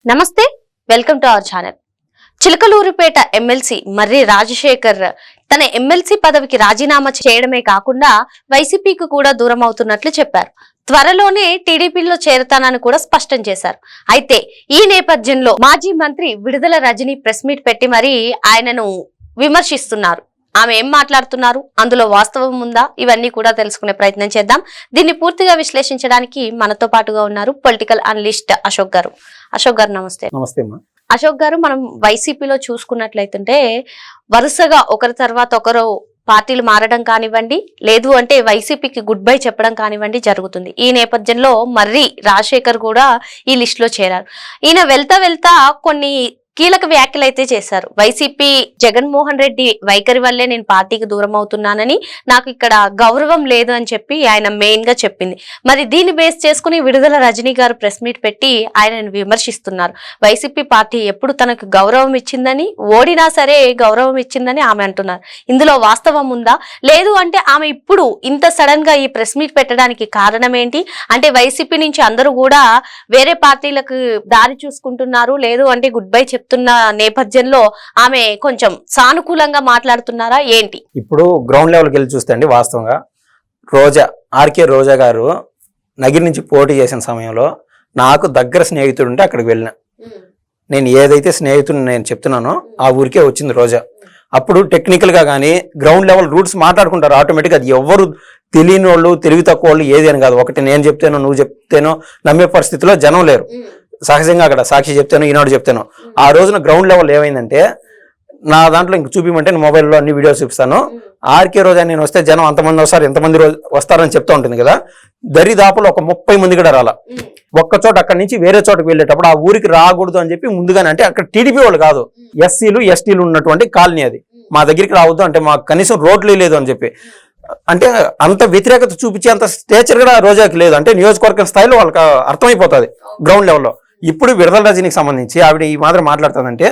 నమస్తే, welcome to our channel. Chilakaluripet MLC Marri Rajasekhar తన MLC పదవికి రాజీనామా చేయడమే కాకుండా వైసీపీకి కూడా దూరం అవుతున్నట్లు చెప్పారు. త్వరలోనే టీడీపీలో చేరతానని కూడా స్పష్టం చేశారు. అయితే ఈ నేపథ్యంలో మాజీ మంత్రి విడుదల రజని ప్రెస్ మీట్ పెట్టి మరీ ఆయనను విమర్శిస్తున్నారు. ఆమె ఏం మాట్లాడుతున్నారు, అందులో వాస్తవం ఉందా, ఇవన్నీ కూడా తెలుసుకునే ప్రయత్నం చేద్దాం. దీన్ని పూర్తిగా విశ్లేషించడానికి మనతో పాటుగా ఉన్నారు పొలిటికల్ అనలిస్ట్ అశోక్ గారు. అశోక్ గారు నమస్తే. నమస్తే. అశోక్ గారు, మనం వైసీపీలో చూసుకున్నట్లయితుంటే వరుసగా ఒకరి తర్వాత ఒకరు పార్టీలు మారడం కానివ్వండి, లేదు అంటే వైసీపీకి గుడ్ బై చెప్పడం కానివ్వండి జరుగుతుంది. ఈ నేపథ్యంలో మర్రి రాజశేఖర్ కూడా ఈ లిస్ట్ లో చేరారు. ఈయన వెళ్తా కొన్ని కీలక వ్యాఖ్యలు అయితే చేశారు. వైసీపీ జగన్మోహన్ రెడ్డి వైఖరి వల్లే నేను పార్టీకి దూరం అవుతున్నానని, నాకు ఇక్కడ గౌరవం లేదు అని చెప్పి ఆయన మెయిన్ గా చెప్పింది. మరి దీన్ని బేస్ చేసుకుని విడుదల రజనీ గారు ప్రెస్ మీట్ పెట్టి ఆయనను విమర్శిస్తున్నారు. వైసీపీ పార్టీ ఎప్పుడు తనకు గౌరవం ఇచ్చిందని, ఓడినా సరే గౌరవం ఇచ్చిందని ఆమె అంటున్నారు. ఇందులో వాస్తవం ఉందా, లేదు అంటే ఆమె ఇప్పుడు ఇంత సడన్ గా ఈ ప్రెస్ మీట్ పెట్టడానికి కారణం ఏంటి? అంటే వైసీపీ నుంచి అందరూ కూడా వేరే పార్టీలకు దారి చూసుకుంటున్నారు, లేదు అంటే గుడ్ బై చెప్తున్న నేపథ్యంలో ఆమె కొంచెం సానుకూలంగా మాట్లాడుతున్నారా ఏంటి? ఇప్పుడు గ్రౌండ్ లెవెల్కి వెళ్ళి చూస్తే అండి, వాస్తవంగా ఆర్కే రోజా గారు నగిరి నుంచి పోటీ చేసిన సమయంలో నాకు దగ్గర స్నేహితుడు ఉంటే అక్కడికి వెళ్ళిన. నేను ఏదైతే స్నేహితుడిని నేను చెప్తున్నానో ఆ ఊరికే వచ్చింది రోజా. అప్పుడు టెక్నికల్ గా కానీ గ్రౌండ్ లెవెల్ రూట్స్ మాట్లాడుకుంటారు ఆటోమేటిక్. అది ఎవరు తెలియని వాళ్ళు, తెలివి తక్కువ వాళ్ళు ఏది అని కాదు. ఒకటి నేను చెప్తేనో నువ్వు చెప్తేనో నమ్మే పరిస్థితిలో జనం లేరు. సహజంగా అక్కడ సాక్షి చెప్తాను, ఈనాడు చెప్తాను. ఆ రోజున గ్రౌండ్ లెవెల్ ఏమైందంటే, నా దాంట్లో ఇంక చూపిమంటే నేను మొబైల్లో అన్ని వీడియోస్ చూపిస్తాను. ఆర్కే రోజా నేను వస్తే జనం అంతమంది వస్తారు, ఎంతమంది వస్తారని చెప్తా ఉంటుంది కదా. దరిదాపులో ఒక 30 మంది కూడా రాలా. ఒక్క చోట అక్కడి నుంచి వేరే చోటకి వెళ్ళేటప్పుడు ఆ ఊరికి రాకూడదు అని చెప్పి ముందుగానే, అంటే అక్కడ టీడీపీ వాళ్ళు కాదు, ఎస్సీలు ఎస్టీలు ఉన్నటువంటి కాలనీ అది, మా దగ్గరికి రావద్దు అంటే మాకు కనీసం రోడ్లు లేదు అని చెప్పి, అంటే అంత వ్యతిరేకత చూపించే అంత స్టేచర్ కూడా రోజాకి లేదు. అంటే నియోజకవర్గం స్థాయిలో వాళ్ళకి అర్థమైపోతుంది గ్రౌండ్ లెవెల్లో. ఇప్పుడు విడుదల రజనీకి సంబంధించి ఆవిడ ఈ మాత్రం మాట్లాడుతుందంటే,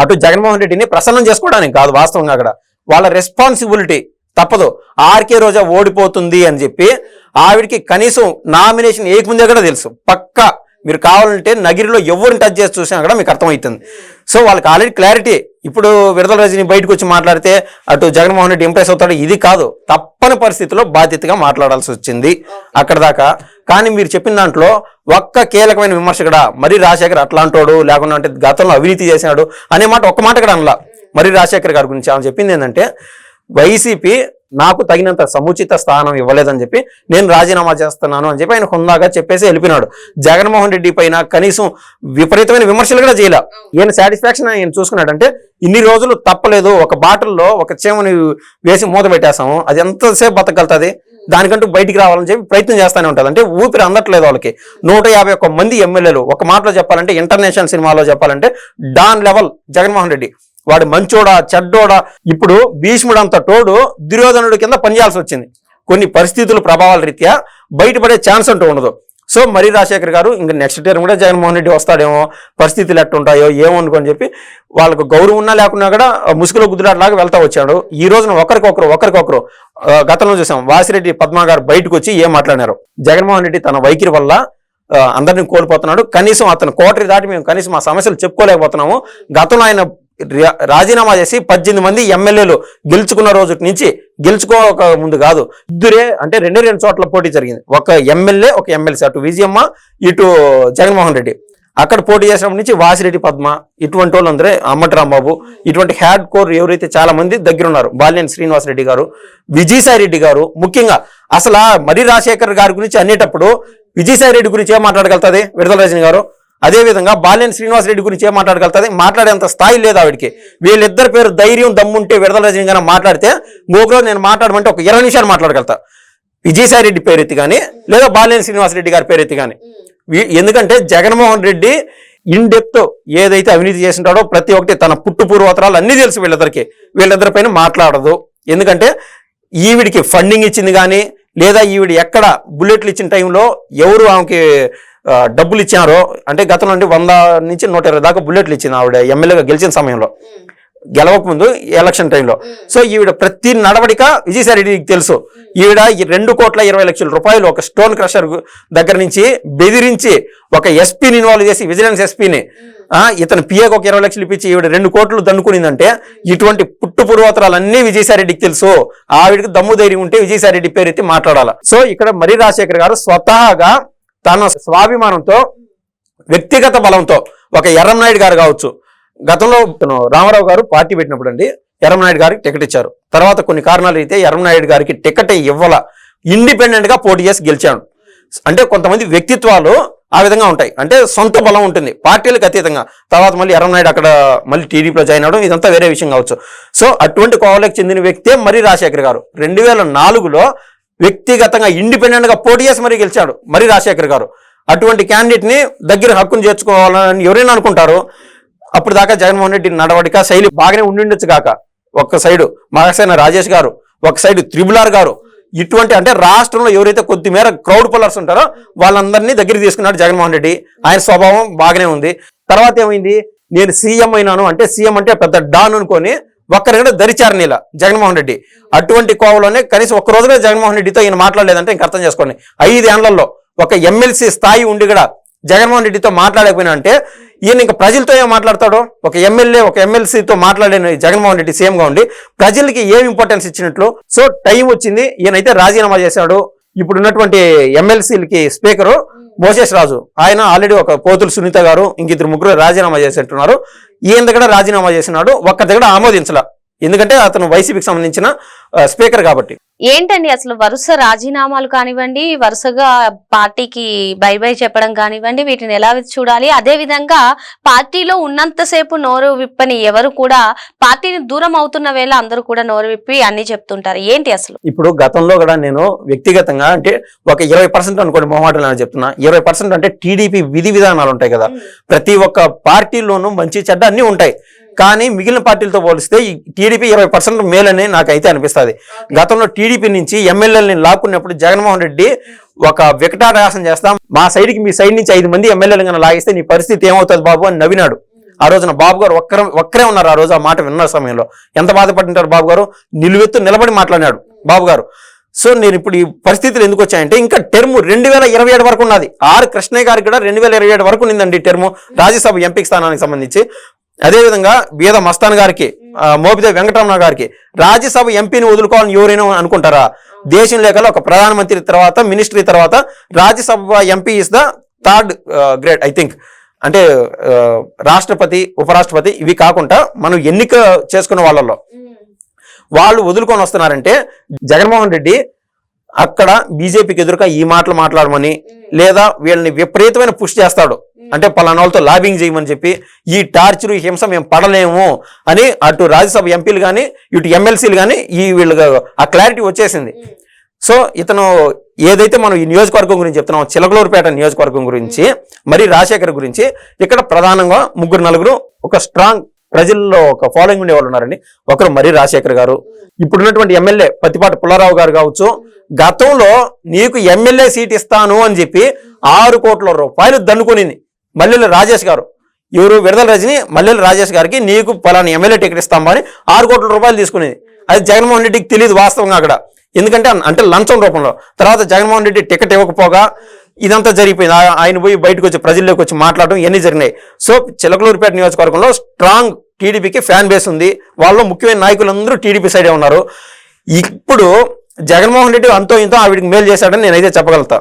అటు జగన్మోహన్ రెడ్డిని ప్రసన్నం చేసుకోవడానికి కాదు, వాస్తవంగా అక్కడ వాళ్ళ రెస్పాన్సిబిలిటీ తప్పదు. ఆర్కే రోజా ఓడిపోతుంది అని చెప్పి ఆవిడికి కనీసం నామినేషన్ వేయకముందే కూడా తెలుసు. పక్కా మీరు కావాలంటే నగిరిలో ఎవరిని టచ్ చేసి చూసినా కూడా మీకు అర్థమవుతుంది. సో వాళ్ళకి ఆల్రెడీ క్లారిటీ. ఇప్పుడు విడుదల రజనీ బయటకు వచ్చి మాట్లాడితే అటు జగన్మోహన్ రెడ్డి ఇంప్రెస్ అవుతాడు, ఇది కాదు, తప్పని పరిస్థితిలో బాధ్యతగా మాట్లాడాల్సి వచ్చింది అక్కడ దాకా. కానీ మీరు చెప్పిన దాంట్లో ఒక్క కీలకమైన విమర్శ కూడా, మర్రి రాజశేఖర్ అట్లాంటోడు, లేకుండా అంటే గతంలో అవినీతి చేసినాడు అనే మాట ఒక్క మాట కూడా అనలా. మర్రి రాజశేఖర్ గారి గురించి ఆమె చెప్పింది ఏంటంటే, వైసీపీ నాకు తగినంత సముచిత స్థానం ఇవ్వలేదని చెప్పి నేను రాజీనామా చేస్తున్నాను అని చెప్పి ఆయన హుందాగా చెప్పేసి వెళ్ళిపోయినాడు. జగన్మోహన్ రెడ్డి పైన కనీసం విపరీతమైన విమర్శలు కూడా చేయలే. ఈయన సాటిస్ఫాక్షన్ ఆయన చూసుకున్నాడు. అంటే ఇన్ని రోజులు తప్పలేదు, ఒక బాటిల్లో ఒక చీమని వేసి మూత పెట్టేస్తాము, అది ఎంతసేపు బతకగలుగుతుంది, దానికంటూ బయటికి రావాలని చెప్పి ప్రయత్నం చేస్తూనే ఉంటుంది. అంటే ఊపిరి అందట్లేదు వాళ్ళకి. 151 మంది ఎమ్మెల్యేలు, ఒక మాటలో చెప్పాలంటే ఇంటర్నేషనల్ సినిమాలో చెప్పాలంటే డాన్ లెవెల్ జగన్మోహన్ రెడ్డి. వాడు మంచోడా చెడ్డోడా, ఇప్పుడు భీష్ముడు అంత తోడు దుర్యోధనుడి కింద పనిచేయాల్సి వచ్చింది. కొన్ని పరిస్థితుల ప్రభావాల రీత్యా బయటపడే ఛాన్స్ అంటూ ఉండదు. సో మర్రి రాజశేఖర్ గారు ఇంకా నెక్స్ట్ టర్మ్ కూడా జగన్మోహన్ రెడ్డి వస్తాడేమో, పరిస్థితులు ఎట్టుంటాయో ఏమో అనుకోని చెప్పి వాళ్ళకు గౌరవం ఉన్నా లేకున్నా కూడా ముసుగులో గుద్దులాట్లాగా వెళ్తా వచ్చాడు. ఈ రోజున ఒకరికొకరు గతంలో చూసాం. వాసిరెడ్డి పద్మ గారు బయటకు వచ్చి ఏం మాట్లాడినారు, జగన్మోహన్ రెడ్డి తన వైఖరి వల్ల అందరినీ కోల్పోతున్నాడు, కనీసం అతను కోటరి దాటి మేము కనీసం మా సమస్యలు చెప్పుకోలేకపోతున్నాము. గతంలో ఆయన రాజీనామా చేసి 18 మంది ఎమ్మెల్యేలు గెలుచుకున్న రోజు నుంచి, గెలుచుకోక ముందు కాదు, ఇద్దరే అంటే 2 చోట్ల పోటీ జరిగింది. ఒక ఎమ్మెల్యే ఒక ఎమ్మెల్సీ, అటు విజయమ్మ ఇటు జగన్మోహన్ రెడ్డి. అక్కడ పోటీ చేసినప్పటి నుంచి వాసిరెడ్డి పద్మ ఇటువంటి వాళ్ళు అందరే, అమ్మటి రాంబాబు, ఇటువంటి హ్యాడ్ కోర్ ఎవరైతే చాలా మంది దగ్గర ఉన్నారు, బాలినేని శ్రీనివాసరెడ్డి గారు, విజయసాయి రెడ్డి గారు. ముఖ్యంగా అసలు మర్రి రాజశేఖర్ గారి గురించి అనేటప్పుడు విజయసాయి రెడ్డి గురించి ఏం మాట్లాడగలుగుతుంది విడుదల రజనీ గారు? అదేవిధంగా బాలినేని శ్రీనివాసరెడ్డి గురించి ఏం మాట్లాడగలుగుతుంది? మాట్లాడేంత స్థాయి లేదు ఆవిడికి. వీళ్ళిద్దరి పేరు ధైర్యం దమ్ముంటే విడుదల రజనీ గారు మాట్లాడితే ఇంకొకరోజు నేను మాట్లాడమంటే ఒక 20 నిమిషాలు మాట్లాడగలుగుతా. విజయసాయి రెడ్డి పేరెత్తి కానీ, లేదా బాలినేని శ్రీనివాసరెడ్డి గారి పేరెత్తి కానీ. ఎందుకంటే జగన్మోహన్ రెడ్డి ఇన్ డెప్త్ ఏదైతే అవినీతి చేసింటాడో ప్రతి ఒక్కటి, తన పుట్టు పూర్వోత్తరాలు అన్నీ తెలుసు వీళ్ళిద్దరి పైన మాట్లాడదు. ఎందుకంటే ఈవిడికి ఫండింగ్ ఇచ్చింది కానీ, లేదా ఈవిడ ఎక్కడ బుల్లెట్లు ఇచ్చిన టైంలో ఎవరు ఆమెకి డబ్బులు ఇచ్చారో, అంటే గతంలో 100 నుంచి 120 దాకా బుల్లెట్లు ఇచ్చింది ఆవిడ ఎమ్మెల్యేగా గెలిచిన సమయంలో, గెలవక ముందు ఎలక్షన్ టైంలో. సో ఈవిడ ప్రతి నడవడిక విజయసాయి రెడ్డికి తెలుసు. ఈవిడ 2,20,00,000 రూపాయలు ఒక స్టోన్ క్రషర్ దగ్గర నుంచి బెదిరించి ఒక ఎస్పీని ఇన్వాల్వ్ చేసి, విజిలెన్స్ ఎస్పీని, ఇతను పిఏకి ఒక 20 లక్షలు ఇప్పించి ఈవిడ 2 కోట్లు దండుకునిందంటే ఇటువంటి పుట్టు పూర్వోత్తరాలన్నీ విజయసాయిరెడ్డికి తెలుసు. ఆవిడకి దమ్ము ధైర్యం ఉంటే విజయసాయిరెడ్డి పేరు ఎత్తి మాట్లాడాలి. సో ఇక్కడ మర్రి రాజశేఖర్ గారు స్వతహాగా తన స్వాభిమానంతో, వ్యక్తిగత బలంతో, ఒక ఎర్రంనాయుడు గారు కావచ్చు, గతంలో రామారావు గారు పార్టీ పెట్టినప్పుడు అండి ఎర్రంనాయుడు గారికి టికెట్ ఇచ్చారు. తర్వాత కొన్ని కారణాలు అయితే ఎర్రంనాయుడు గారికి టికెట్ ఇవ్వాల, ఇండిపెండెంట్ గా పోటీ చేసి గెలిచాడు. అంటే కొంతమంది వ్యక్తిత్వాలు ఆ విధంగా ఉంటాయి, అంటే సొంత బలం ఉంటుంది పార్టీలకు అతీతంగా. తర్వాత మళ్ళీ ఎర్రంనాయుడు అక్కడ మళ్ళీ టీడీపీలో జాయిన్ అవడం ఇదంతా వేరే విషయం కావచ్చు. సో అటువంటి కోవలకు చెందిన వ్యక్తే మర్రి రాజశేఖర్ గారు. 2004లో వ్యక్తిగతంగా ఇండిపెండెంట్ గా పోటీ చేసి మరీ గెలిచాడు మర్రి రాజశేఖర్ గారు. అటువంటి క్యాండిడేట్ ని దగ్గర హక్కును చేర్చుకోవాలని ఎవరైనా అనుకుంటారు. అప్పుడు దాకా జగన్మోహన్ రెడ్డి నడవడిక శైలి బాగానే ఉండిండొచ్చు కాక, ఒక సైడు మగసేన రాజేష్ గారు, ఒక సైడు త్రిబులార్ గారు, ఇటువంటి అంటే రాష్ట్రంలో ఎవరైతే కొద్దిమేర క్రౌడ్ పుల్లర్స్ ఉంటారో వాళ్ళందరినీ దగ్గరికి తీసుకున్నాడు జగన్మోహన్ రెడ్డి. ఆయన స్వభావం బాగానే ఉంది. తర్వాత ఏమైంది, నేను సీఎం అయినాను అంటే సీఎం అంటే పెద్ద డాన్ అనుకొని ఒక్కరిగా దరిచారు నీల జగన్మోహన్ రెడ్డి. అటువంటి కోవలోనే కనీసం ఒక్క రోజుగా జగన్మోహన్ రెడ్డితో ఈయన మాట్లాడలేదంటే ఇంక అర్థం చేసుకోండి. 5 ఏళ్లలో ఒక ఎమ్మెల్సీ స్థాయి ఉండి కూడా జగన్మోహన్ రెడ్డితో మాట్లాడకపోయినా అంటే ఈయన ఇంకా ప్రజలతో ఏం మాట్లాడతాడో. ఒక ఎమ్మెల్యే ఒక ఎమ్మెల్సీతో మాట్లాడిన జగన్మోహన్ రెడ్డి సీఎం గా ఉండి ప్రజలకి ఏం ఇంపార్టెన్స్ ఇచ్చినట్లు. సో టైం వచ్చింది, ఈయనైతే రాజీనామా చేశాడు. ఇప్పుడు ఉన్నటువంటి ఎమ్మెల్సీలకి స్పీకరు మోసేష్ రాజు, ఆయన ఆల్రెడీ ఒక పోతులు సునీత గారు ఇంక 2-3 రాజీనామా చేసేట్టున్నారు. ఈయన దగ్గర రాజీనామా చేసినాడు, ఒక్క దగ్గర ఆమోదించలా, ఎందుకంటే అతను వైసీపీకి సంబంధించిన స్పీకర్ కాబట్టి. ఏంటండి అసలు వరుస రాజీనామాలు కానివ్వండి, వరుసగా పార్టీకి బై బై చెప్పడం కానివ్వండి, వీటిని ఎలా చూడాలి? అదే విధంగా పార్టీలో ఉన్నంతసేపు నోరు విప్పని ఎవరు కూడా పార్టీని దూరం అవుతున్న వేళ అందరూ కూడా నోరు విప్పి అన్ని చెప్తుంటారు. ఏంటి అసలు? ఇప్పుడు గతంలో కూడా నేను వ్యక్తిగతంగా అంటే ఒక 20% అనుకోండి, మొహమాటలు చెప్తున్నా, 20% అంటే టీడీపీ విధి విధానాలు ఉంటాయి కదా. ప్రతి ఒక్క పార్టీలోనూ మంచి చెడ్డ అన్ని ఉంటాయి. కానీ మిగిలిన పార్టీలతో పోలిస్తే ఈ టీడీపీ 20% మేలని నాకైతే అనిపిస్తుంది. గతంలో టీడీపీ నుంచి ఎమ్మెల్యేలని లాక్కున్నప్పుడు జగన్మోహన్ రెడ్డి ఒక వికటారాసం చేస్తాం, మా సైడ్కి మీ సైడ్ నుంచి 5 మంది ఎమ్మెల్యేలు కన్నా లాగిస్తే నీ పరిస్థితి ఏమవుతుంది బాబు అని నవ్వినాడు. ఆ రోజున బాబు గారు ఒక్కరే ఉన్నారు. ఆ రోజు ఆ మాట విన్న సమయంలో ఎంత బాధపడింటారు బాబు గారు. నిలువెత్తు నిలబడి మాట్లాడినాడు బాబు గారు. సో నేను ఇప్పుడు ఈ పరిస్థితులు ఎందుకు వచ్చాయంటే ఇంకా టర్మ్ 2027 వరకు ఉన్నది. ఆర్ కృష్ణయ్య గారికి కూడా 2027 వరకు ఉందండి టర్మ్ రాజ్యసభ ఎంపీ స్థానానికి సంబంధించి. అదేవిధంగా బీద మస్తాన్ గారికి, మోపిదేవి వెంకటరమణ గారికి రాజ్యసభ ఎంపీని వదులుకోవాలని ఎవరైనా అనుకుంటారా? దేశం లేకలో ఒక ప్రధానమంత్రి తర్వాత మినిస్ట్రీ తర్వాత Rajya Sabha MP is the 3rd grade I think. అంటే రాష్ట్రపతి ఉపరాష్ట్రపతి ఇవి కాకుండా మనం ఎన్నిక చేసుకున్న వాళ్ళలో వాళ్ళు వదులుకొని వస్తున్నారంటే జగన్మోహన్ రెడ్డి అక్కడ బీజేపీకి ఎదురుగా ఈ మాటలు మాట్లాడమని, లేదా వీళ్ళని విపరీతమైన పుష్ చేస్తాడు. అంటే పలానా వాళ్ళతో లాబింగ్ చేయమని చెప్పి ఈ టార్చర్ హింస మేము పడలేము అని అటు రాజ్యసభ ఎంపీలు కానీ ఇటు ఎమ్మెల్సీలు కానీ ఈ వీళ్ళు ఆ క్లారిటీ వచ్చేసింది. సో ఇతను ఏదైతే మనం ఈ నియోజకవర్గం గురించి చెప్తున్నాం, చిలకలూరుపేట నియోజకవర్గం గురించి, మరి రాజశేఖర్ గురించి, ఇక్కడ ప్రధానంగా 3-4 ఒక స్ట్రాంగ్ ప్రజల్లో ఒక ఫాలోయింగ్ ఉండే వాళ్ళు ఉన్నారండి. ఒకరు మర్రి రాజశేఖర్ గారు, ఇప్పుడున్నటువంటి ఎమ్మెల్యే పత్తిపాటి పుల్లారావు గారు కావచ్చు. గతంలో నీకు ఎమ్మెల్యే సీట్ ఇస్తాను అని చెప్పి 6 కోట్ల రూపాయలు దండుకునింది మల్లెల రాజేష్ గారు. ఎవరు? విడుదల రజని మల్లెల రాజేష్ గారికి నీకు పలానా ఎమ్మెల్యే టికెట్ ఇస్తామని 6 కోట్ల రూపాయలు తీసుకునేది. అది జగన్మోహన్ రెడ్డికి తెలియదు వాస్తవంగా అక్కడ, ఎందుకంటే అంటే లంచం రూపంలో. తర్వాత జగన్మోహన్ రెడ్డి టికెట్ ఇవ్వకపోగా ఇదంతా జరిగిపోయింది. ఆయన పోయి బయటకు వచ్చి ప్రజల్లోకి వచ్చి మాట్లాడడం ఇవన్నీ జరిగినాయి. సో చిలకలూరుపేట నియోజకవర్గంలో స్ట్రాంగ్ టీడీపీకి ఫ్యాన్ బేస్ ఉంది. వాళ్ళు ముఖ్యమైన నాయకులందరూ టీడీపీ సైడే ఉన్నారు. ఇప్పుడు జగన్మోహన్ రెడ్డి అంతో ఇంతో ఆవిడికి మేలు చేశాడని నేనైతే చెప్పగలుగుతా.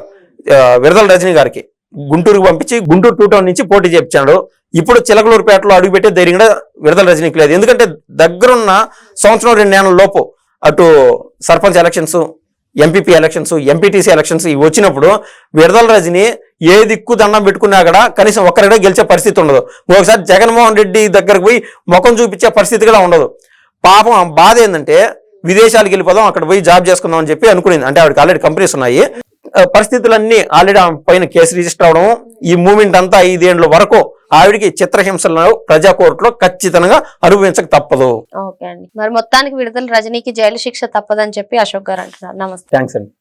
విడుదల రజనీ గారికి గుంటూరుకు పంపించి గుంటూరు 2 టౌన్ నుంచి పోటీ చేయించాడు. ఇప్పుడు చిలకలూరుపేటలో అడుగుపెట్టే ధైర్యం కూడా విడుదల రజనీకి లేదు. ఎందుకంటే దగ్గరున్న సంవత్సరం 2 నెలల లోపు అటు sarpanch elections, MPP elections, MPTC elections ఇవి వచ్చినప్పుడు విడుదల రజని ఏ దిక్కు దండం పెట్టుకున్నా కూడా కనీసం ఒక్కరిగా గెలిచే పరిస్థితి ఉండదు. ఒకసారి జగన్మోహన్ రెడ్డి దగ్గరకు పోయి ముఖం చూపించే పరిస్థితి కూడా ఉండదు. పాపం బాధ ఏంటంటే విదేశాలకు వెళ్ళిపోదాం, అక్కడ పోయి జాబ్ చేసుకుందాం అని చెప్పి అనుకునేది. అంటే ఆవిడకి ఆల్రెడీ కంపెనీస్ ఉన్నాయి. పరిస్థితులన్నీ ఆల్రెడీ పైన కేసు రిజిస్టర్ అవడం, ఈ మూమెంట్ అంతా 5 ఏళ్ల వరకు ఆవిడికి చిత్రహింసలను ప్రజా కోర్టులో ఖచ్చితంగా అనుభవించక తప్పదు. ఓకే అండి, మరి మొత్తానికి విడుదల రజనీకి జైలు శిక్ష తప్పదని చెప్పి అశోక్ గారు అంటున్నారు. నమస్తే. థ్యాంక్స్ అండి.